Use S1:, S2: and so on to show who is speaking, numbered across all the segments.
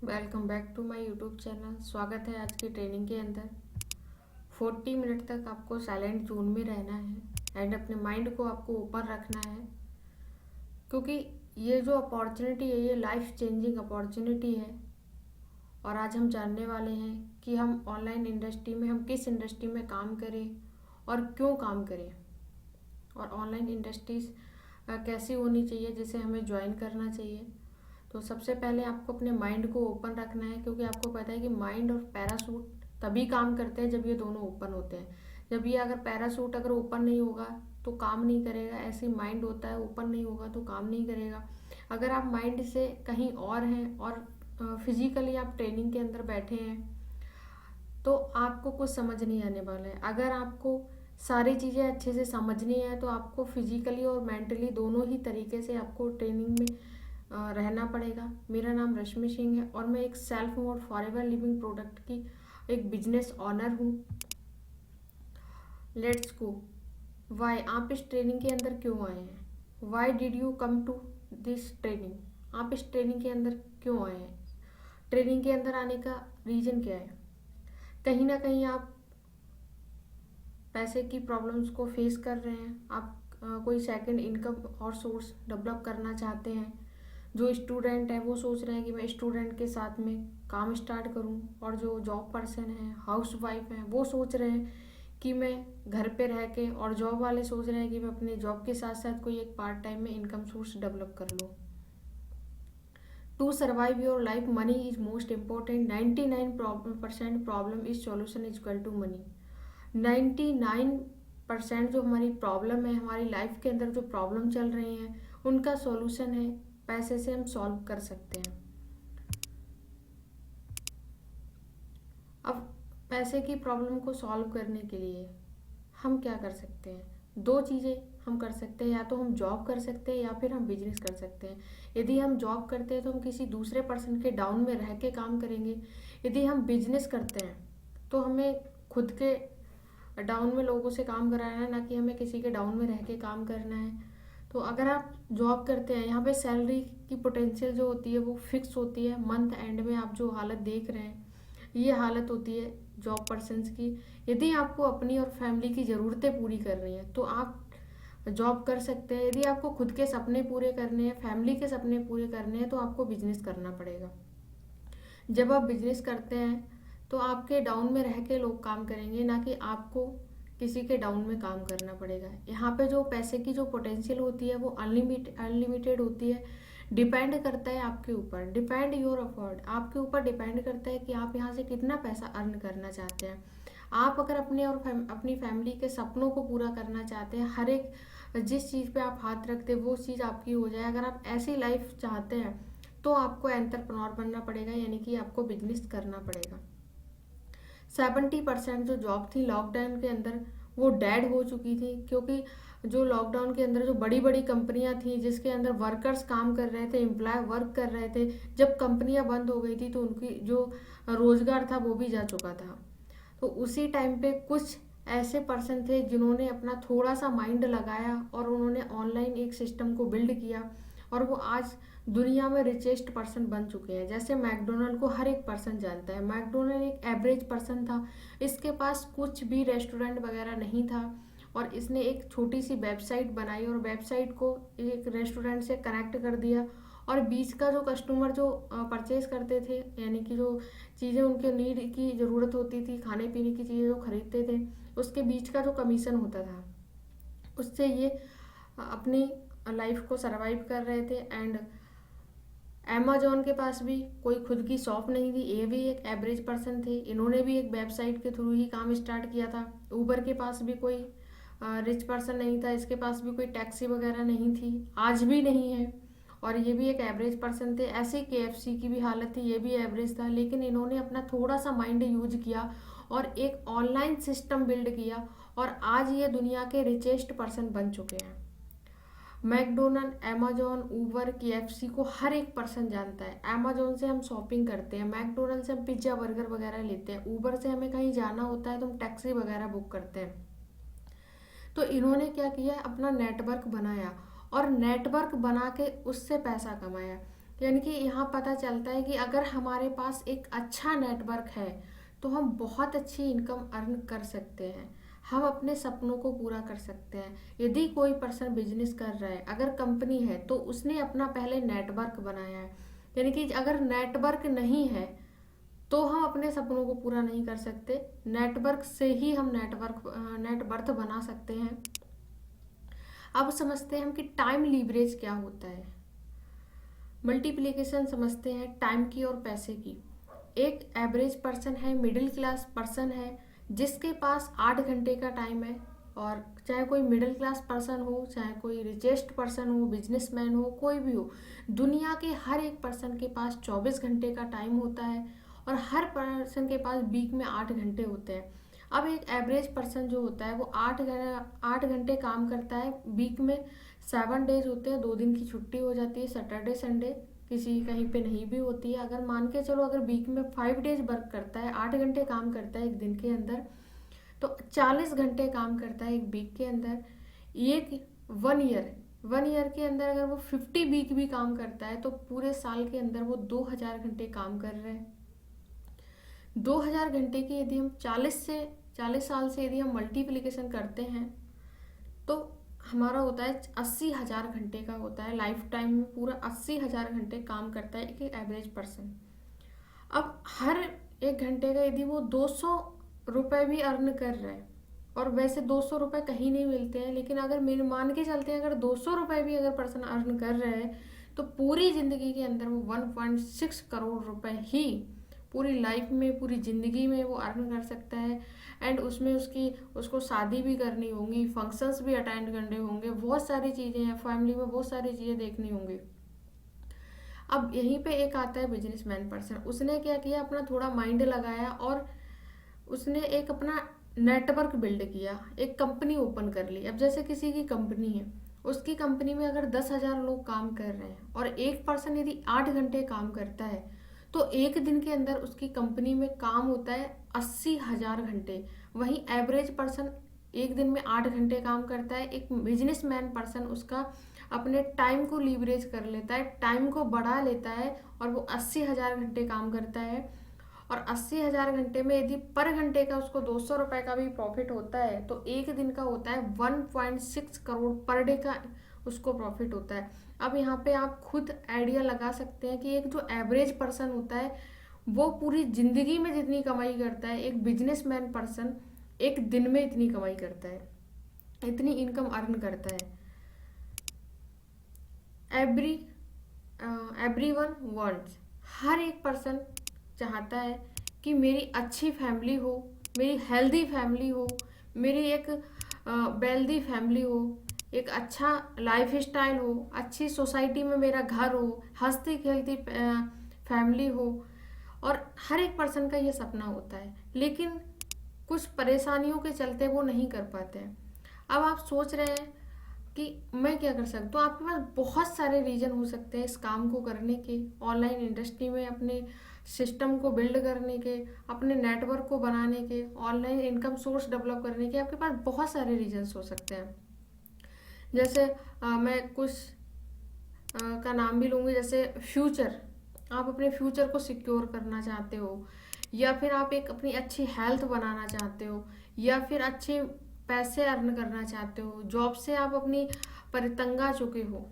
S1: Welcome back to my YouTube channel. स्वागत है आज की ट्रेनिंग के अंदर। 40 मिनट तक आपको साइलेंट जोन में रहना है एंड अपने माइंड को आपको ऊपर रखना है, क्योंकि ये जो अपॉर्चुनिटी है ये लाइफ चेंजिंग अपॉर्चुनिटी है। और आज हम जानने वाले हैं कि हम ऑनलाइन इंडस्ट्री में हम किस इंडस्ट्री में काम करें और क्यों काम करें, और ऑनलाइन इंडस्ट्रीज कैसी होनी चाहिए जिसे हमें ज्वाइन करना चाहिए। तो सबसे पहले आपको अपने माइंड को ओपन रखना है, क्योंकि आपको पता है कि माइंड और पैरासूट तभी काम करते हैं जब ये दोनों ओपन होते हैं। जब ये अगर पैरासूट अगर ओपन नहीं होगा तो काम नहीं करेगा, ऐसे ही माइंड होता है, ओपन नहीं होगा तो काम नहीं करेगा। अगर आप माइंड से कहीं और हैं और फिजिकली आप ट्रेनिंग के अंदर बैठे हैं तो आपको कुछ समझ नहीं आने वाला है। अगर आपको सारी चीज़ें अच्छे से समझनी है तो आपको फिजिकली और मेंटली दोनों ही तरीके से आपको ट्रेनिंग में रहना पड़ेगा। मेरा नाम रश्मि सिंह है और मैं एक self made forever living product की एक बिजनेस ऑनर हूँ। Let's go. वाई आप इस ट्रेनिंग के अंदर क्यों आए हैं? Why did you come to this training? आप इस ट्रेनिंग के अंदर क्यों आए हैं? ट्रेनिंग के अंदर आने का रीज़न क्या है? कहीं ना कहीं आप पैसे की प्रॉब्लम्स को फेस कर रहे हैं। आप कोई सेकंड इनकम और सोर्स डेवलप करना चाहते हैं। जो स्टूडेंट है वो सोच रहे हैं कि मैं स्टूडेंट के साथ में काम स्टार्ट करूं, और जो जॉब पर्सन है, हाउस वाइफ है, वो सोच रहे हैं कि मैं घर पे रह के, और जॉब वाले सोच रहे हैं कि मैं अपने जॉब के साथ साथ कोई एक पार्ट टाइम में इनकम सोर्स डेवलप कर लूँ। To survive your life money is most important. 99% problem is solution is equal to money. 99% जो हमारी प्रॉब्लम है, हमारी लाइफ के अंदर जो प्रॉब्लम चल रही हैं, उनका सॉल्यूशन है पैसे से हम सॉल्व कर सकते हैं। अब पैसे की प्रॉब्लम को सॉल्व करने के लिए हम क्या कर सकते हैं? दो चीज़ें हम कर सकते हैं, या तो हम जॉब कर सकते हैं या फिर हम बिजनेस कर सकते हैं। यदि हम जॉब करते हैं तो हम किसी दूसरे पर्सन के डाउन में रह के काम करेंगे। यदि हम बिजनेस करते हैं तो हमें खुद के डाउन में लोगों से काम कराना है, ना कि हमें किसी के डाउन में रह के काम करना है। तो अगर आप जॉब करते हैं, यहाँ पे सैलरी की पोटेंशियल जो होती है वो फिक्स होती है। मंथ एंड में आप जो हालत देख रहे हैं ये हालत होती है जॉब पर्सन्स की। यदि आपको अपनी और फैमिली की ज़रूरतें पूरी करनी है तो आप जॉब कर सकते हैं। यदि आपको खुद के सपने पूरे करने हैं, फैमिली के सपने पूरे करने हैं, तो आपको बिजनेस करना पड़ेगा। जब आप बिजनेस करते हैं तो आपके डाउन में रह के लोग काम करेंगे, ना कि आपको किसी के डाउन में काम करना पड़ेगा। यहाँ पे जो पैसे की जो पोटेंशियल होती है वो अनलिमिटेड होती है। डिपेंड करता है आपके ऊपर, डिपेंड योर अफोर्ड, आपके ऊपर डिपेंड करता है कि आप यहाँ से कितना पैसा अर्न करना चाहते हैं। आप अगर अपने और अपनी फैमिली के सपनों को पूरा करना चाहते हैं, हर एक जिस चीज़ पे आप हाथ रखते हैं वो चीज़ आपकी हो जाए, अगर आप ऐसी लाइफ चाहते हैं तो आपको एंटरप्रेन्योर बनना पड़ेगा, यानी कि आपको बिजनेस करना पड़ेगा। 70% जो जॉब थी लॉकडाउन के अंदर वो डेड हो चुकी थी, क्योंकि जो लॉकडाउन के अंदर जो बड़ी बड़ी कंपनियां थी जिसके अंदर वर्कर्स काम कर रहे थे, एम्प्लॉय वर्क कर रहे थे, जब कंपनियां बंद हो गई थी तो उनकी जो रोजगार था वो भी जा चुका था। तो उसी टाइम पे कुछ ऐसे पर्सन थे जिन्होंने अपना थोड़ा सा माइंड लगाया और उन्होंने ऑनलाइन एक सिस्टम को बिल्ड किया, और वो आज दुनिया में रिचेस्ट पर्सन बन चुके हैं। जैसे मैकडोनल्ड को हर एक पर्सन जानता है। मैकडोनल्ड एक एवरेज पर्सन था, इसके पास कुछ भी रेस्टोरेंट वगैरह नहीं था, और इसने एक छोटी सी वेबसाइट बनाई और वेबसाइट को एक रेस्टोरेंट से कनेक्ट कर दिया, और बीच का जो कस्टमर जो परचेज करते थे, यानी कि जो चीज़ें उनके नीड की ज़रूरत होती थी, खाने पीने की चीज़ें जो खरीदते थे, उसके बीच का जो कमीशन होता था उससे ये अपनी लाइफ को सरवाइव कर रहे थे। एंड अमेजोन के पास भी कोई खुद की शॉप नहीं थी, ये भी एक एवरेज पर्सन थे, इन्होंने भी एक वेबसाइट के थ्रू ही काम स्टार्ट किया था। ऊबर के पास भी कोई रिच पर्सन नहीं था, इसके पास भी कोई टैक्सी वगैरह नहीं थी, आज भी नहीं है, और ये भी एक एवरेज पर्सन थे। ऐसे KFC की भी हालत थी, ये भी एवरेज था, लेकिन इन्होंने अपना थोड़ा सा माइंड यूज किया और एक ऑनलाइन सिस्टम बिल्ड किया, और आज ये दुनिया के रिचेस्ट पर्सन बन चुके हैं। मैकडोनल्ड, अमेजोन, ऊबर, KFC को हर एक पर्सन जानता है। अमेजोन से हम शॉपिंग करते हैं, मैकडोनल्ड से हम पिज्ज़ा बर्गर वगैरह लेते हैं, ऊबर से हमें कहीं जाना होता है तो हम टैक्सी वगैरह बुक करते हैं। तो इन्होंने क्या किया, अपना नेटवर्क बनाया और नेटवर्क बना के उससे पैसा कमाया। यानी कि यहाँ पता चलता है कि अगर हमारे पास एक अच्छा नेटवर्क है तो हम बहुत अच्छी इनकम अर्न कर सकते हैं, हम अपने सपनों को पूरा कर सकते हैं। यदि कोई पर्सन बिजनेस कर रहा है, अगर कंपनी है, तो उसने अपना पहले नेटवर्क बनाया है। यानी कि अगर नेटवर्क नहीं है तो हम अपने सपनों को पूरा नहीं कर सकते। नेटवर्क से ही हम नेटवर्थ बना सकते हैं। अब समझते हैं हम कि टाइम लीवरेज क्या होता है। मल्टीप्लिकेशन समझते हैं टाइम की और पैसे की। एक एवरेज पर्सन है, मिडिल क्लास पर्सन है, जिसके पास 8 घंटे का टाइम है। और चाहे कोई मिडिल क्लास पर्सन हो, चाहे कोई रिचेस्ट पर्सन हो, बिजनेसमैन हो, कोई भी हो, दुनिया के हर एक पर्सन के पास 24 घंटे का टाइम होता है और हर पर्सन के पास वीक में 8 घंटे होते हैं। अब एक एवरेज पर्सन जो होता है वो 8 घंटे काम करता है वीक में। 7 डेज होते हैं, 2 दिन की छुट्टी हो जाती है, सैटरडे संडे किसी कहीं पे नहीं भी होती है। अगर मान के चलो अगर वीक में 5 डेज वर्क करता है, 8 घंटे काम करता है एक दिन के अंदर, तो 40 घंटे काम करता है एक वीक के अंदर। एक 1 ईयर के अंदर अगर वो 50 वीक भी काम करता है तो पूरे साल के अंदर वो 2000 घंटे काम कर रहे हैं। 2000 घंटे की यदि हम 40 साल से यदि हम मल्टीप्लिकेशन करते हैं तो हमारा होता है 80,000 घंटे का होता है। लाइफ टाइम में पूरा 80,000 घंटे काम करता है एक एवरेज पर्सन। अब हर 1 घंटे का यदि वो 200 रुपये भी अर्न कर रहे हैं, और वैसे 200 रुपये कहीं नहीं मिलते हैं, लेकिन अगर मेरे मान के चलते हैं अगर 200 रुपये भी अगर पर्सन अर्न कर रहे हैं तो पूरी ज़िंदगी के अंदर वो 1.6 करोड़ रुपए ही पूरी लाइफ में, पूरी ज़िंदगी में वो अर्न कर सकता है। एंड उसमें उसको शादी भी करनी होंगी, फंक्शंस भी अटेंड करने होंगे, बहुत सारी चीज़ें हैं, फैमिली में बहुत सारी चीज़ें देखनी होंगी। अब यहीं पे एक आता है बिजनेसमैन पर्सन। उसने क्या किया, अपना थोड़ा माइंड लगाया और उसने एक अपना नेटवर्क बिल्ड किया, एक कंपनी ओपन कर ली। अब जैसे किसी की कंपनी है, उसकी कंपनी में अगर 10,000 लोग काम कर रहे हैं और एक पर्सन यदि 8 घंटे काम करता है तो एक दिन के अंदर उसकी कंपनी में काम होता है 80,000 घंटे। वहीं एवरेज पर्सन एक दिन में 8 घंटे काम करता है। एक बिजनेसमैन पर्सन उसका अपने टाइम को लीवरेज कर लेता है, टाइम को बढ़ा लेता है और वो 80,000 घंटे काम करता है। और 80,000 घंटे में यदि पर घंटे का उसको 200 रुपये का भी प्रॉफिट होता है तो एक दिन का होता है 1.6 करोड़ पर डे का उसको प्रॉफिट होता है। अब यहाँ पे आप खुद आइडिया लगा सकते हैं कि एक जो एवरेज पर्सन होता है वो पूरी जिंदगी में जितनी कमाई करता है, एक बिजनेसमैन पर्सन एक दिन में इतनी कमाई करता है, इतनी इनकम अर्न करता है। एवरी एवरीवन वांट्स, हर एक पर्सन चाहता है कि मेरी अच्छी फैमिली हो, मेरी हेल्दी फैमिली हो, मेरी एक वेल्दी फैमिली हो, एक अच्छा लाइफ स्टाइल हो, अच्छी सोसाइटी में मेरा घर हो, हंसती खेलती फैमिली हो। और हर एक पर्सन का ये सपना होता है, लेकिन कुछ परेशानियों के चलते वो नहीं कर पाते हैं। अब आप सोच रहे हैं कि मैं क्या कर सकता हूँ। आपके पास बहुत सारे रीजन हो सकते हैं इस काम को करने के, ऑनलाइन इंडस्ट्री में अपने सिस्टम को बिल्ड करने के, अपने नेटवर्क को बनाने के, ऑनलाइन इनकम सोर्स डेवलप करने के। आपके पास बहुत सारे रीजन्स हो सकते हैं। जैसे मैं कुछ का नाम भी लूँगी, जैसे फ्यूचर, आप अपने फ्यूचर को सिक्योर करना चाहते हो, या फिर आप एक अपनी अच्छी हेल्थ बनाना चाहते हो, या फिर अच्छे पैसे अर्न करना चाहते हो, जॉब से आप अपनी परितंगा चुके हो,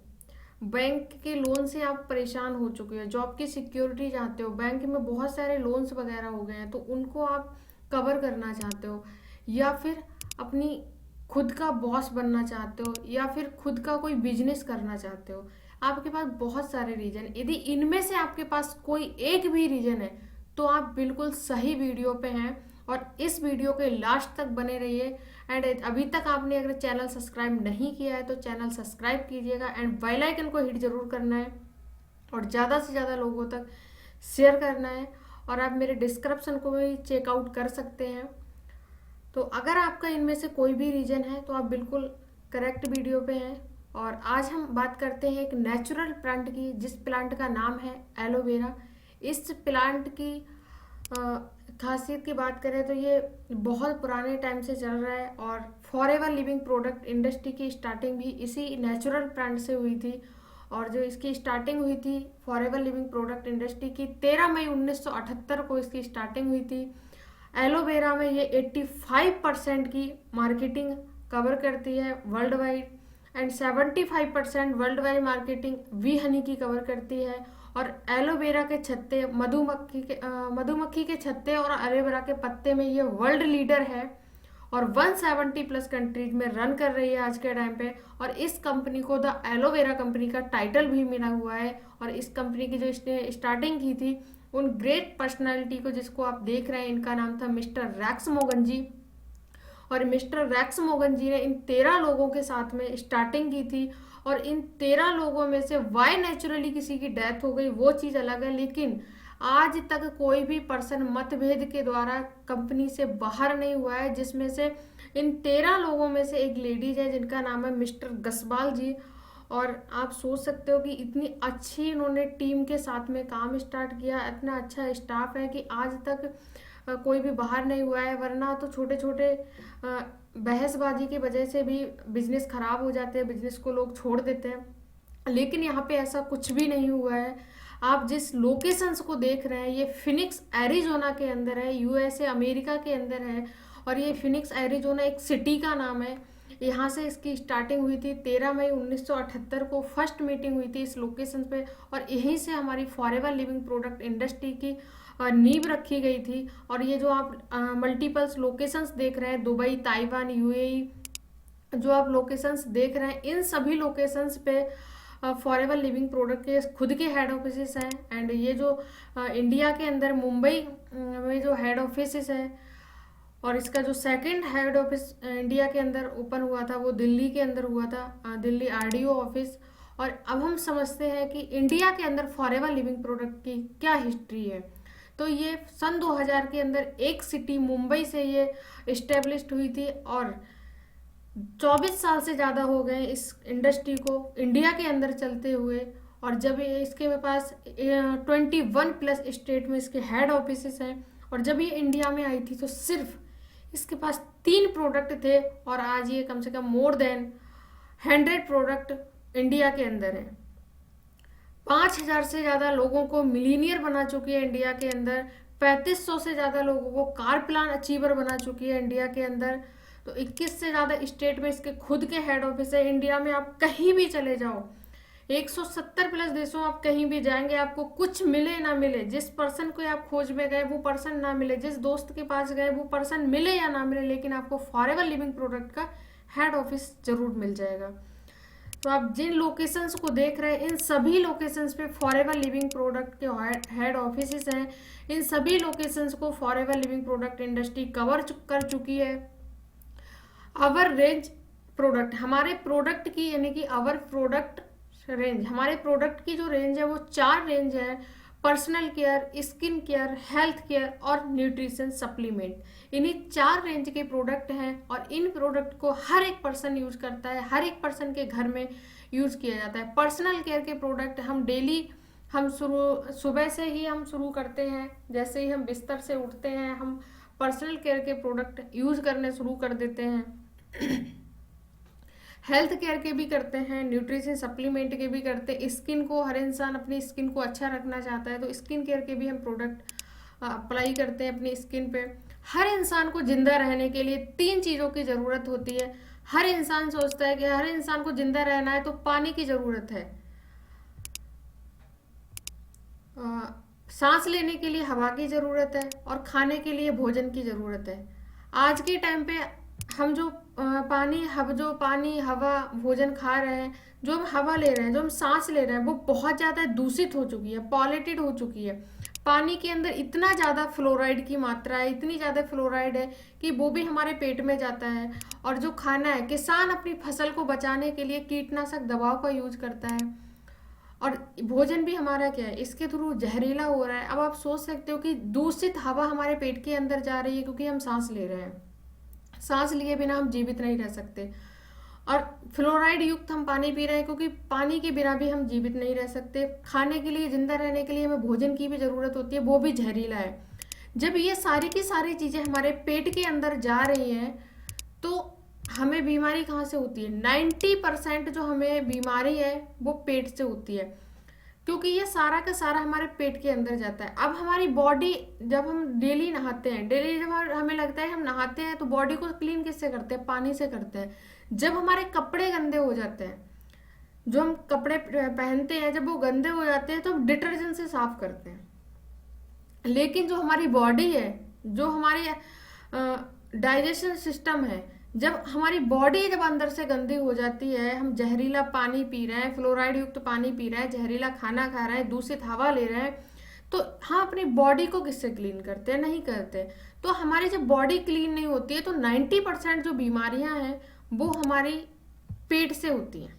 S1: बैंक के लोन से आप परेशान हो चुके हो, जॉब की सिक्योरिटी चाहते हो, बैंक में बहुत सारे लोन्स वगैरह हो गए हैं तो उनको आप कवर करना चाहते हो, या फिर अपनी खुद का बॉस बनना चाहते हो, या फिर खुद का कोई बिजनेस करना चाहते हो। आपके पास बहुत सारे रीजन, यदि इनमें से आपके पास कोई एक भी रीजन है तो आप बिल्कुल सही वीडियो पे हैं और इस वीडियो के लास्ट तक बने रहिए। एंड अभी तक आपने अगर चैनल सब्सक्राइब नहीं किया है तो चैनल सब्सक्राइब कीजिएगा एंड बेल आइकन को हिट जरूर करना है और ज़्यादा से ज़्यादा लोगों तक शेयर करना है। और आप मेरे डिस्क्रिप्शन को भी चेकआउट कर सकते हैं। तो अगर आपका इनमें से कोई भी रीजन है तो आप बिल्कुल करेक्ट वीडियो पे हैं। और आज हम बात करते हैं एक नेचुरल प्लांट की, जिस प्लांट का नाम है एलोवेरा। इस प्लांट की खासियत की बात करें तो ये बहुत पुराने टाइम से चल रहा है और फॉरएवर लिविंग प्रोडक्ट इंडस्ट्री की स्टार्टिंग भी इसी नेचुरल प्लांट से हुई थी। और जो इसकी स्टार्टिंग हुई थी फॉरएवर लिविंग प्रोडक्ट इंडस्ट्री की 13 मई 1978 को इसकी स्टार्टिंग हुई थी। एलोवेरा में ये 85% की मार्केटिंग कवर करती है world wide, and 75% world wide marketing वी हनी की कवर करती है। और एलोवेरा के छत्ते, मधुमक्खी के छत्ते और एलोवेरा के पत्ते में ये वर्ल्ड लीडर है और 170 प्लस कंट्रीज में रन कर रही है आज के टाइम पे। और इस कंपनी को द एलोवेरा कंपनी का टाइटल भी मिला हुआ है। और इस कंपनी की जो इसने स्टार्टिंग की थी उन ग्रेट पर्सनालिटी को जिसको आप देख रहे हैं, इनका नाम था मिस्टर रैक्स मोगन जी। और मिस्टर रैक्स मोगन जी ने इन 13 लोगों के साथ में स्टार्टिंग की थी। और इन 13 लोगों में से वाई नेचुरली किसी की डेथ हो गई वो चीज़ अलग है, लेकिन आज तक कोई भी पर्सन मतभेद के द्वारा कंपनी से बाहर नहीं हुआ है, जिसमें से इन 13 लोगों में से एक लेडीज है जिनका नाम है मिस्टर गसबाल जी। और आप सोच सकते हो कि इतनी अच्छी इन्होंने टीम के साथ में काम स्टार्ट किया, इतना अच्छा स्टाफ है कि आज तक कोई भी बाहर नहीं हुआ है। वरना तो छोटे छोटे बहसबाजी की वजह से भी बिजनेस खराब हो जाते हैं, बिजनेस को लोग छोड़ देते हैं, लेकिन यहाँ पे ऐसा कुछ भी नहीं हुआ है। आप जिस लोकेशंस को देख रहे हैं ये फिनिक्स एरिजोना के अंदर है, यूएसए अमेरिका के अंदर है। और ये फिनिक्स एरिजोना एक सिटी का नाम है। यहाँ से इसकी स्टार्टिंग हुई थी 13 मई 1978 को फर्स्ट मीटिंग हुई थी इस लोकेशन पे। और यहीं से हमारी फॉरएवर लिविंग प्रोडक्ट इंडस्ट्री की नींव रखी गई थी। और ये जो आप मल्टीपल्स लोकेशंस देख रहे हैं, दुबई, ताइवान, यूएई, जो आप लोकेशंस देख रहे हैं इन सभी लोकेशंस पे फॉरएवर लिविंग प्रोडक्ट के खुद के हेड ऑफिस हैं। एंड ये जो इंडिया के अंदर मुंबई में जो हेड ऑफिस है, और इसका जो सेकंड हेड ऑफिस इंडिया के अंदर ओपन हुआ था वो दिल्ली के अंदर हुआ था, दिल्ली आरडीओ ऑफिस। और अब हम समझते हैं कि इंडिया के अंदर फॉरएवर लिविंग प्रोडक्ट की क्या हिस्ट्री है। तो ये सन 2000 के अंदर एक सिटी मुंबई से ये इस्टेब्लिश्ड हुई थी और 24 साल से ज़्यादा हो गए इस इंडस्ट्री को इंडिया के अंदर चलते हुए। और जब ये इसके पास 21 प्लस स्टेट में इसके हेड ऑफिस हैं। और जब ये इंडिया में आई थी तो सिर्फ इसके पास 3 प्रोडक्ट थे और आज ये कम से कम मोर देन 100 प्रोडक्ट इंडिया के अंदर है। 5000 से ज़्यादा लोगों को मिलीनियर बना चुकी है इंडिया के अंदर। 3500 से ज़्यादा लोगों को कार प्लान अचीवर बना चुकी है इंडिया के अंदर। तो 21 से ज़्यादा स्टेट में इसके खुद के हेड ऑफिस है। इंडिया में आप कहीं भी चले जाओ, 170 प्लस देशों आप कहीं भी जाएंगे, आपको कुछ मिले ना मिले, जिस पर्सन को आप खोज में गए वो पर्सन ना मिले, जिस दोस्त के पास गए वो पर्सन मिले या ना मिले, लेकिन आपको फॉरएवर लिविंग प्रोडक्ट का हेड ऑफिस जरूर मिल जाएगा। तो आप जिन लोकेशंस को देख रहे हैं इन सभी लोकेशंस पे फॉरएवर लिविंग प्रोडक्ट के हेड ऑफिस हैं। इन सभी लोकेशंस को forever living product industry cover कर चुकी है। अवर रेंज प्रोडक्ट, हमारे प्रोडक्ट की यानी कि अवर प्रोडक्ट रेंज, हमारे प्रोडक्ट की जो रेंज है वो 4 रेंज है: personal care, skin care, health care और न्यूट्रिशन सप्लीमेंट। इन्हीं 4 रेंज के प्रोडक्ट हैं और इन प्रोडक्ट को हर एक पर्सन यूज करता है, हर एक पर्सन के घर में यूज किया जाता है। पर्सनल केयर के प्रोडक्ट हम डेली सुबह से ही हम शुरू करते हैं, जैसे ही हम बिस्तर से उठते हैं हम पर्सनल केयर के प्रोडक्ट यूज करने शुरू कर देते हैं। हेल्थ केयर के भी करते हैं, न्यूट्रिशन सप्लीमेंट के भी करते हैं। स्किन को, हर इंसान अपनी स्किन को अच्छा रखना चाहता है तो स्किन केयर के भी हम प्रोडक्ट अप्लाई करते हैं अपनी स्किन पे। हर इंसान को जिंदा रहने के लिए 3 चीज़ों की ज़रूरत होती है। हर इंसान सोचता है कि हर इंसान को जिंदा रहना है तो पानी की ज़रूरत है, सांस लेने के लिए हवा की ज़रूरत है और खाने के लिए भोजन की ज़रूरत है। आज के टाइम पे हम जो पानी, हवा, भोजन खा रहे हैं, जो हम हवा ले रहे हैं, जो हम सांस ले रहे हैं वो बहुत ज़्यादा दूषित हो चुकी है, पॉल्यूटेड हो चुकी है। पानी के अंदर इतना ज़्यादा फ्लोराइड की मात्रा है, इतनी ज़्यादा फ्लोराइड है कि वो भी हमारे पेट में जाता है। और जो खाना है, किसान अपनी फसल को बचाने के लिए कीटनाशक दवाओं का यूज करता है और भोजन भी हमारा क्या है, इसके थ्रू जहरीला हो रहा है। अब आप सोच सकते हो कि दूषित हवा हमारे पेट के अंदर जा रही है क्योंकि हम सांस ले रहे हैं। सांस लिए बिना हम जीवित नहीं रह सकते। और फ्लोराइड युक्त हम पानी पी रहे हैं क्योंकि पानी के बिना भी हम जीवित नहीं रह सकते। खाने के लिए, जिंदा रहने के लिए हमें भोजन की भी ज़रूरत होती है, वो भी जहरीला है। जब ये सारी की सारी चीज़ें हमारे पेट के अंदर जा रही हैं तो हमें बीमारी कहाँ से होती है? 90% जो हमें बीमारी है वो पेट से होती है, क्योंकि ये सारा का सारा हमारे पेट के अंदर जाता है। अब हमारी बॉडी, जब हम डेली नहाते हैं, डेली जब हमें लगता है हम नहाते हैं, तो बॉडी को क्लीन किससे करते हैं? पानी से करते हैं। जब हमारे कपड़े गंदे हो जाते हैं, जो हम कपड़े पहनते हैं, जब वो गंदे हो जाते हैं तो हम डिटर्जेंट से साफ करते हैं। लेकिन जो हमारी बॉडी है, जो हमारी डाइजेशन सिस्टम है, जब हमारी बॉडी जब अंदर से गंदी हो जाती है, हम जहरीला पानी पी रहे हैं, फ्लोराइड युक्त पानी पी रहे हैं, जहरीला खाना खा रहे हैं, दूषित हवा ले रहे हैं, तो हाँ, अपनी बॉडी को किससे क्लीन करते हैं? नहीं करते। तो हमारी जब बॉडी क्लीन नहीं होती है तो 90% जो बीमारियां हैं वो हमारी पेट से होती हैं।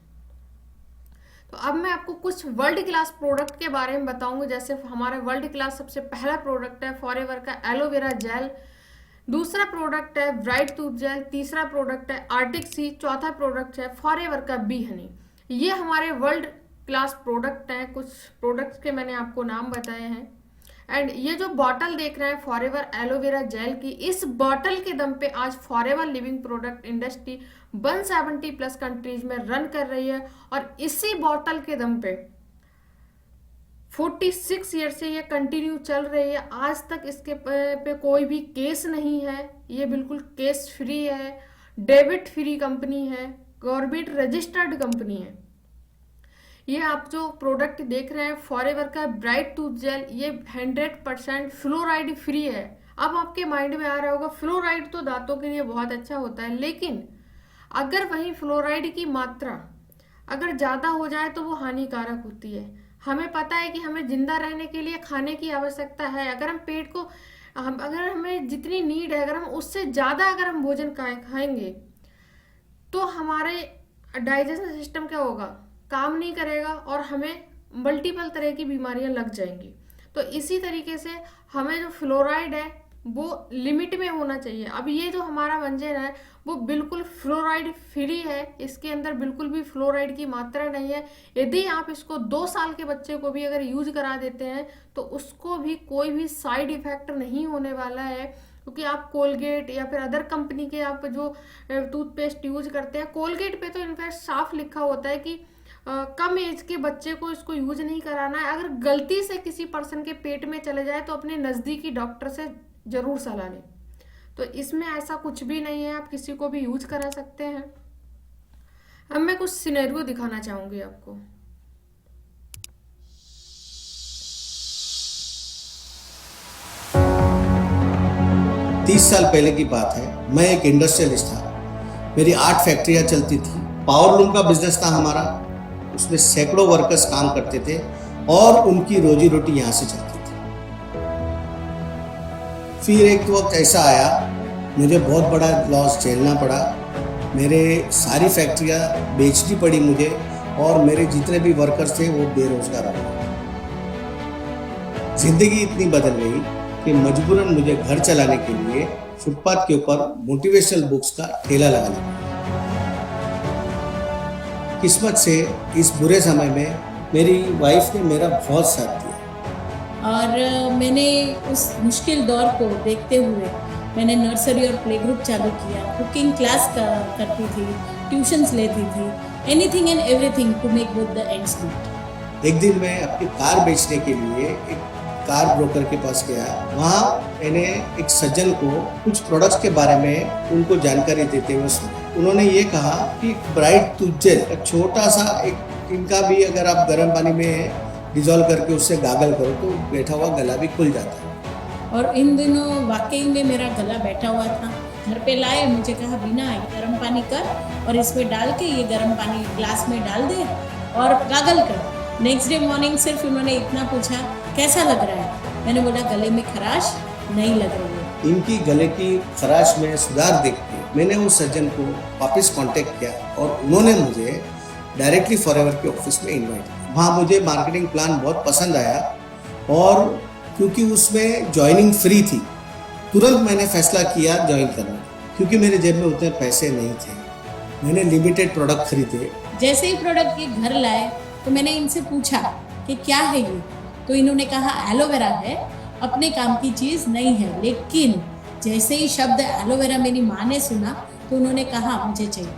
S1: तो अब मैं आपको कुछ वर्ल्ड क्लास प्रोडक्ट के बारे में बताऊंगी। जैसे हमारा वर्ल्ड क्लास सबसे पहला प्रोडक्ट है फॉरएवर का एलोवेरा जेल, दूसरा प्रोडक्ट है ब्राइट टूथ जेल, तीसरा प्रोडक्ट है आर्टिक सी, चौथा प्रोडक्ट है फॉरएवर का बी हनी। ये हमारे वर्ल्ड क्लास प्रोडक्ट हैं। कुछ प्रोडक्ट्स के मैंने आपको नाम बताए हैं। एंड ये जो बॉटल देख रहे हैं फॉरएवर एलोवेरा जेल की, इस बॉटल के दम पे आज forever living product industry 170 plus countries में रन कर रही है। और इसी बॉटल के दम पे 46 ईयर से ये कंटिन्यू चल रही है। आज तक इसके पे कोई भी केस नहीं है। ये बिल्कुल केस फ्री है, डेबिट फ्री कंपनी है, गवर्नमेंट रजिस्टर्ड कंपनी है। ये आप जो प्रोडक्ट देख रहे हैं फॉरएवर का ब्राइट टूथ जेल, ये 100% फ्लोराइड फ्री है। अब आपके माइंड में आ रहा होगा फ्लोराइड तो दांतों के लिए बहुत अच्छा होता है, लेकिन अगर वही फ्लोराइड की मात्रा अगर ज़्यादा हो जाए तो वो हानिकारक होती है। हमें पता है कि हमें जिंदा रहने के लिए खाने की आवश्यकता है। अगर हम पेट को अगर हमें जितनी नीड है, अगर हम उससे ज़्यादा अगर हम भोजन खाएंगे तो हमारे डाइजेशन सिस्टम क्या होगा? काम नहीं करेगा और हमें मल्टीपल तरह की बीमारियां लग जाएंगी। तो इसी तरीके से हमें जो फ्लोराइड है वो लिमिट में होना चाहिए। अब ये जो हमारा व्यंजन है वो बिल्कुल फ्लोराइड फ्री है, इसके अंदर बिल्कुल भी फ्लोराइड की मात्रा नहीं है। यदि आप इसको 2 साल के बच्चे को भी अगर यूज करा देते हैं तो उसको भी कोई भी साइड इफेक्ट नहीं होने वाला है, क्योंकि आप कोलगेट या फिर अदर कंपनी के आप जो टूथपेस्ट यूज करते हैं, कोलगेट पे तो इनफैक्ट साफ लिखा होता है कि कम एज के बच्चे को इसको यूज नहीं कराना है। अगर गलती से किसी पर्सन के पेट में चले जाए तो अपने नज़दीकी डॉक्टर से जरूर सलाह लें। तो इसमें ऐसा कुछ भी नहीं है, आप किसी को भी यूज करा सकते हैं। अब मैं कुछ सिनेरियो दिखाना चाहूंगी आपको।
S2: 30 साल पहले की बात है। मैं एक इंडस्ट्रियलिस्ट था। मेरी 8 फैक्ट्रियां चलती थी। पावर लूम का बिजनेस था हमारा। उसमें सैकड़ों वर्कर्स काम करते थे और उनकी रोजी रोटी यहाँ से चलती थी। फिर एक वक्त ऐसा आया, मुझे बहुत बड़ा लॉस झेलना पड़ा। मेरे सारी फैक्ट्रियां बेचनी पड़ी मुझे और मेरे जितने भी वर्कर्स थे वो बेरोजगार हो गए। जिंदगी इतनी बदल गई कि मजबूरन मुझे घर चलाने के लिए फुटपाथ के ऊपर मोटिवेशनल बुक्स का ठेला लगाना पड़ा। किस्मत से इस बुरे समय में मेरी वाइफ ने मेरा बहुत साथ दिया
S3: और मैंने उस मुश्किल दौर को देखते हुए मैंने नर्सरी और प्ले ग्रुप चालू किया। कुकिंग क्लास करती थी, ट्यूशन्स लेती थी, anything and everything to make both the ends meet.
S2: एक दिन मैं अपनी कार बेचने के लिए एक कार ब्रोकर के पास गया। वहाँ मैंने एक सज्जन को कुछ प्रोडक्ट्स के बारे में उनको जानकारी देते हुए सुना। उन्होंने ये कहा कि ब्राइट टूथ जेल का छोटा सा एक इनका भी अगर आप गर्म पानी में डिजोल्व करके उससे गागल करो तो बैठा हुआ गला भी खुल जाता है।
S3: और इन दिनों वाकई में मेरा गला बैठा हुआ था। घर पे लाए, मुझे कहा बिना गर्म पानी कर और इसमें डाल के ये गर्म पानी ग्लास में डाल दे और गागल कर। नेक्स्ट डे मॉर्निंग सिर्फ उन्होंने इतना पूछा कैसा लग रहा है। मैंने बोला गले में खराश नहीं लग रही है।
S2: इनकी गले की खराश में सुधार देख के मैंने उस सज्जन को वापस कांटेक्ट किया और उन्होंने मुझे डायरेक्टली फॉरएवर के ऑफिस में इन्वाइट किया। वहाँ मुझे मार्केटिंग प्लान बहुत पसंद आया और क्योंकि उसमें ज्वाइनिंग फ्री थी, तुरंत मैंने फैसला किया ज्वाइन करने का, क्योंकि मेरे जेब में उतने पैसे नहीं थे। मैंने लिमिटेड प्रोडक्ट खरीदे।
S3: जैसे ही प्रोडक्ट ये घर लाए तो मैंने इनसे पूछा कि क्या है ये, तो इन्होंने कहा एलोवेरा है, अपने काम की चीज़ नहीं है। लेकिन जैसे ही शब्द एलोवेरा मेरी माँ ने सुना तो उन्होंने कहा मुझे चाहिए,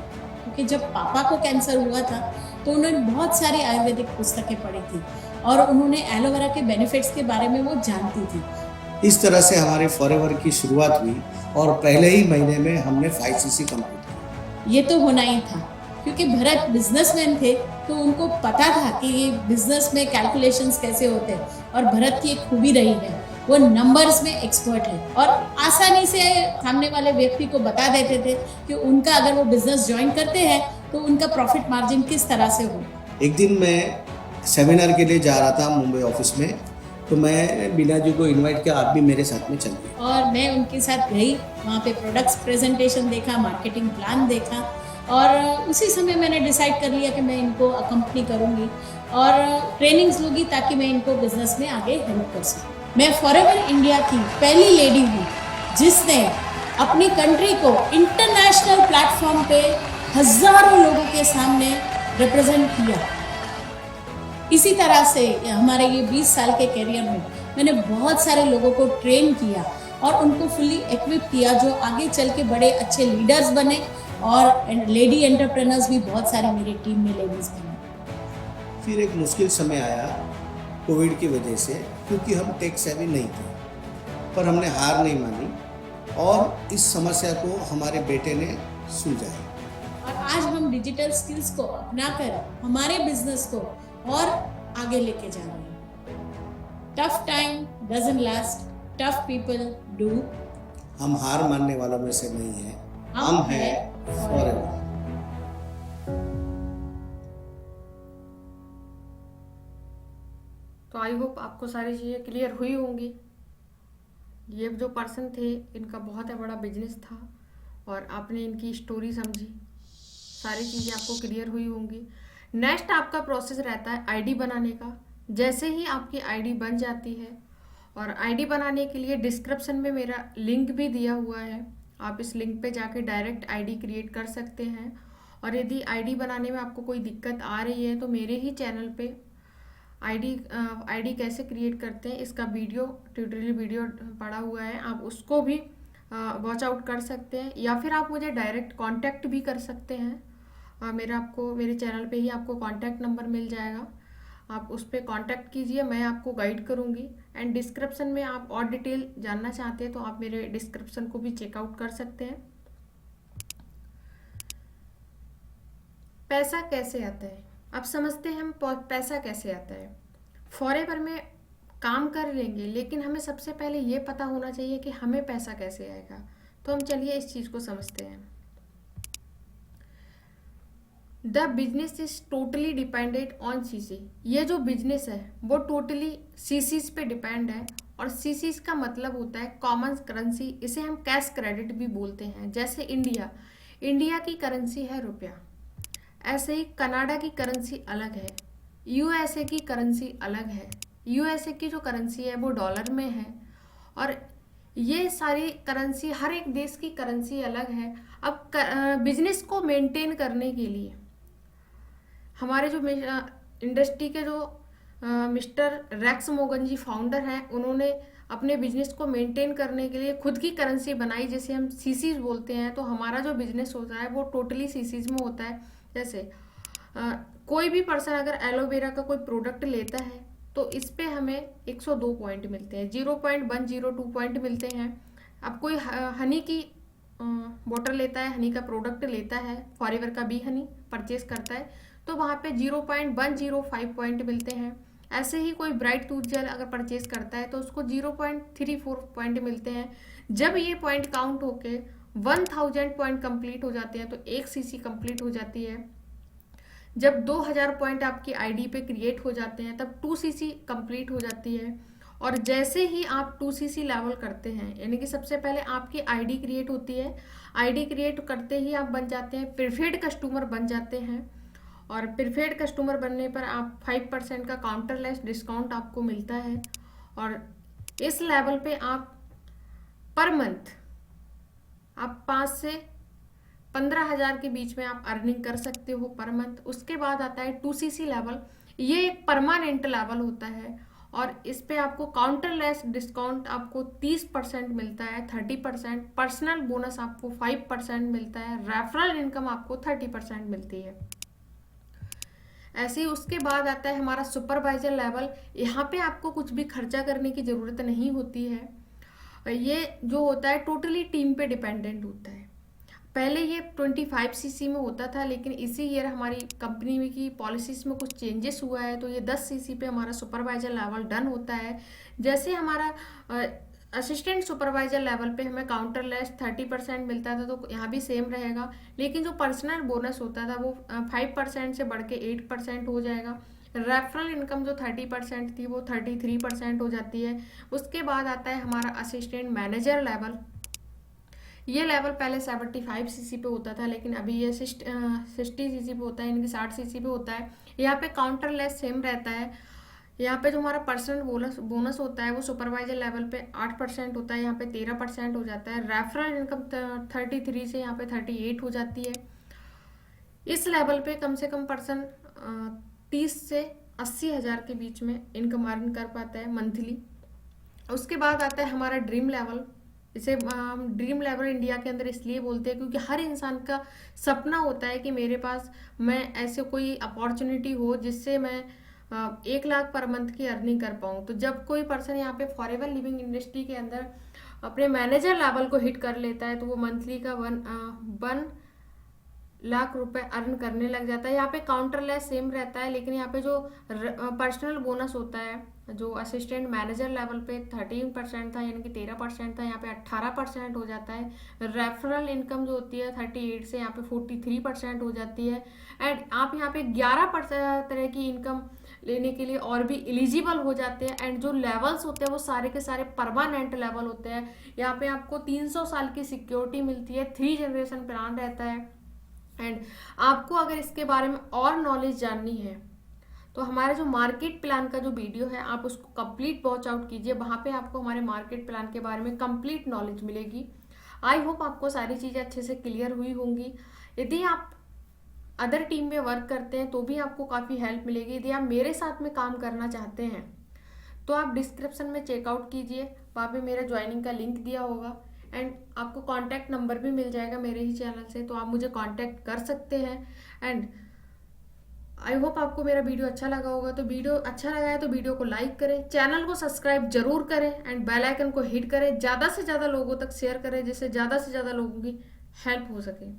S3: क्योंकि जब पापा को कैंसर हुआ था तो उन्होंने बहुत सारी आयुर्वेदिक पुस्तकें पढ़ी थी और उन्होंने एलोवेरा के बेनिफिट्स के बारे में वो जानती थी।
S2: इस तरह से हमारे फॉरएवर की शुरुआत हुई और पहले ही महीने में हमने 5cc कंप्लीट किया।
S3: ये तो होना ही था, क्योंकि भरत बिजनेसमैन थे तो उनको पता था कि ये बिजनेस में कैलकुलेशंस कैसे होते हैं, और भरत की एक खूबी रही है, वो नंबर्स में एक्सपर्ट है और आसानी से सामने वाले व्यक्ति को बता देते थे कि उनका अगर वो बिजनेस ज्वाइन करते हैं तो उनका प्रॉफिट मार्जिन किस तरह से हो।
S2: एक दिन मैं सेमिनार के लिए जा रहा था मुंबई ऑफिस में, तो मैं बीना जी को इनवाइट किया, आप भी मेरे साथ में चलिए।
S3: और मैं उनके साथ गई, वहाँ पे प्रोडक्ट्स प्रेजेंटेशन देखा, मार्केटिंग प्लान देखा, और उसी समय मैंने डिसाइड कर लिया कि मैं इनको अकम्पनी करूँगी और ट्रेनिंग्स लूँगी ताकि मैं इनको बिजनेस में आगे हेल्प कर सकूँ। मैं फॉरएवर इंडिया की पहली लेडी हूँ जिसने अपनी कंट्री को इंटरनेशनल प्लेटफॉर्म पे हजारों लोगों के सामने रिप्रेजेंट किया। इसी तरह से हमारे ये 20 साल के करियर में मैंने बहुत सारे लोगों को ट्रेन किया और उनको फुली इक्विप किया, जो आगे चल के बड़े अच्छे लीडर्स बने, और लेडी एंटरप्रेनर्स भी बहुत सारे मेरी टीम में लेडीज बने।
S2: फिर एक मुश्किल समय आया कोविड की वजह से, क्योंकि हम टेक सेवी नहीं थे, पर हमने हार नहीं मानी और इस समस्या को हमारे बेटे ने सुलझाया।
S3: और आज हम डिजिटल स्किल्स को अपनाकर हमारे बिजनेस को और आगे लेके जा रहे हैं। Tough time doesn't last, tough people do.
S2: हम हार मानने वालों में से नहीं हैं, हम हैं फॉरएवर।
S1: तो आई होप आपको सारी चीज़ें क्लियर हुई होंगी। ये जो पर्सन थे इनका बहुत बड़ा बिजनेस था और आपने इनकी स्टोरी समझी, सारी चीज़ें आपको क्लियर हुई होंगी। नेक्स्ट आपका प्रोसेस रहता है आईडी बनाने का। जैसे ही आपकी आईडी बन जाती है, और आईडी बनाने के लिए डिस्क्रिप्शन में मेरा लिंक भी दिया हुआ है, आप इस लिंक पे जाके डायरेक्ट आईडी क्रिएट कर सकते हैं। और यदि आईडी बनाने में आपको कोई दिक्कत आ रही है तो मेरे ही चैनल पे आईडी कैसे क्रिएट करते हैं इसका ट्यूटोरियल वीडियो पड़ा हुआ है, आप उसको भी वॉच आउट कर सकते हैं, या फिर आप मुझे डायरेक्ट कांटेक्ट भी कर सकते हैं। मेरे चैनल पे ही आपको कांटेक्ट नंबर मिल जाएगा, आप उस पर कांटेक्ट कीजिए, मैं आपको गाइड करूँगी। एंड डिस्क्रिप्शन में आप और डिटेल जानना चाहते हैं तो आप मेरे डिस्क्रिप्शन को भी चेकआउट कर सकते हैं। पैसा कैसे आता है, अब समझते हैं हम पैसा कैसे आता है। फॉरएवर में काम कर लेंगे, लेकिन हमें सबसे पहले ये पता होना चाहिए कि हमें पैसा कैसे आएगा। तो हम चलिए इस चीज़ को समझते हैं। The business is totally dependent on CC. ये जो बिजनेस है वो टोटली सीसीज पे डिपेंड है, और सीसीज का मतलब होता है कॉमन करेंसी, इसे हम कैश क्रेडिट भी बोलते हैं। जैसे इंडिया की करेंसी है रुपया, ऐसे ही कनाडा की करेंसी अलग है, यूएसए की करेंसी अलग है। यूएसए की जो करेंसी है वो डॉलर में है, और ये सारी करेंसी, हर एक देश की करेंसी अलग है। अब बिजनेस को मेंटेन करने के लिए हमारे जो इंडस्ट्री के जो मिस्टर रेक्स मोगन जी फाउंडर हैं, उन्होंने अपने बिजनेस को मेंटेन करने के लिए खुद की करेंसी बनाई, जिसे हम सीसीज बोलते हैं। तो हमारा जो बिजनेस होता है वो टोटली सीसीज में होता है। जैसे कोई भी पर्सन अगर एलोवेरा का कोई प्रोडक्ट लेता है तो इस पे हमें 102 पॉइंट मिलते हैं, 0.102 पॉइंट मिलते हैं। अब कोई हनी की बॉटल लेता है, हनी का प्रोडक्ट लेता है, फॉरएवर का बी हनी परचेज करता है, तो वहाँ पे 0.105 पॉइंट मिलते हैं। ऐसे ही कोई ब्राइट टूथ जेल अगर परचेज करता है तो उसको 0.34 पॉइंट मिलते हैं। जब ये पॉइंट काउंट होके 1000 पॉइंट कंप्लीट हो जाते हैं तो 1 सीसी कंप्लीट हो जाती है। जब 2000 पॉइंट आपकी आईडी पे क्रिएट हो जाते हैं तब 2 सीसी कंप्लीट हो जाती है। और जैसे ही आप 2 सीसी लेवल करते हैं, यानी कि सबसे पहले आपकी आईडी क्रिएट होती है, आईडी क्रिएट करते ही आप बन जाते हैं प्रीफेड कस्टमर बन जाते हैं, और प्रीफेड कस्टमर बनने पर आप 5% का काउंटरलेस डिस्काउंट आपको मिलता है। और इस लेवल पे आप पर मंथ आप 5 से 15,000 के बीच में आप अर्निंग कर सकते हो पर मंथ। उसके बाद आता है 2 सीसी लेवल, ये एक परमानेंट लेवल होता है, और इस पे आपको काउंटरलेस डिस्काउंट आपको 30% मिलता है, 30%। पर्सनल बोनस आपको 5% मिलता है। रेफरल इनकम आपको 30% मिलती है। ऐसे ही उसके बाद आता है हमारा सुपरवाइजर लेवल। यहाँ पे आपको कुछ भी खर्चा करने की ज़रूरत नहीं होती है। ये जो होता है टोटली टीम पे डिपेंडेंट होता है। पहले ये 25 सीसी में होता था, लेकिन इसी ईयर हमारी कंपनी में की पॉलिसीज में कुछ चेंजेस हुआ है, तो ये 10 सीसी पे हमारा सुपरवाइजर लेवल डन होता है। जैसे हमारा असिस्टेंट सुपरवाइजर लेवल पे हमें काउंटरलेस 30% मिलता था, तो यहाँ भी सेम रहेगा। लेकिन जो पर्सनल बोनस होता था वो 5% से बढ़ के 8% हो जाएगा। रेफरल इनकम जो 30% थी वो 33% हो जाती है। उसके बाद आता है हमारा असिस्टेंट मैनेजर लेवल। ये लेवल पहले 75 सीसी पे होता था, लेकिन अभी ये 60 सीसी पे होता है, यानी कि 60 सीसी पे होता है। यहाँ पे काउंटरलेस सेम रहता है। यहाँ पे जो हमारा पर्सनल बोनस होता है वो सुपरवाइजर लेवल पे 8% होता है, यहाँ पे 13% हो जाता है। रेफरल इनकम 33 से यहाँ पे 38 हो जाती है। इस लेवल पे कम से कम पर्सन 30 से 80 हज़ार के बीच में इनकम अर्न कर पाता है मंथली। उसके बाद आता है हमारा ड्रीम लेवल। इसे हम ड्रीम लेवल इंडिया के अंदर इसलिए बोलते हैं क्योंकि हर इंसान का सपना होता है कि मेरे पास मैं ऐसे कोई अपॉर्चुनिटी हो जिससे मैं 1 लाख पर मंथ की अर्निंग कर पाऊँ। तो जब कोई पर्सन यहाँ पे फॉरएवर लिविंग इंडस्ट्री के अंदर अपने मैनेजर लेवल को हिट कर लेता है, तो वो मंथली का 1 लाख रुपए अर्न करने लग जाता है। यहाँ पे काउंटरलेस सेम रहता है, लेकिन यहाँ पे जो पर्सनल बोनस होता है जो असिस्टेंट मैनेजर लेवल पे 13% था, यानी कि 13% था, यहाँ पे 18% हो जाता है। रेफरल इनकम जो होती है 38 से यहाँ पे 43% हो जाती है। एंड आप यहाँ पे 11% तरह की इनकम लेने के लिए और भी एलिजिबल हो जाते हैं। एंड जो लेवल्स होते हैं वो सारे के सारे परमानेंट लेवल होते हैं। यहाँ पे आपको 300 साल की सिक्योरिटी मिलती है, 3 जनरेशन प्लान रहता है। एंड आपको अगर इसके बारे में और नॉलेज जाननी है तो हमारे जो मार्केट प्लान का जो वीडियो है आप उसको कंप्लीट वॉच आउट कीजिए। वहाँ पे आपको हमारे मार्केट प्लान के बारे में कंप्लीट नॉलेज मिलेगी। आई होप आपको सारी चीज़ें अच्छे से क्लियर हुई होंगी। यदि आप अदर टीम में वर्क करते हैं तो भी आपको काफ़ी हेल्प मिलेगी। यदि आप मेरे साथ में काम करना चाहते हैं तो आप डिस्क्रिप्शन में चेकआउट कीजिए, वहाँ पे मेरा ज्वाइनिंग का लिंक दिया होगा। एंड आपको कॉन्टैक्ट नंबर भी मिल जाएगा मेरे ही चैनल से, तो आप मुझे कॉन्टैक्ट कर सकते हैं। एंड आई होप आपको मेरा वीडियो अच्छा लगा होगा। तो वीडियो अच्छा लगा है तो वीडियो को लाइक करें, चैनल को सब्सक्राइब जरूर करें एंड बेल आइकन को हिट करें। ज़्यादा से ज़्यादा लोगों तक शेयर करें जिससे ज़्यादा से ज़्यादा लोगों की हेल्प हो सके।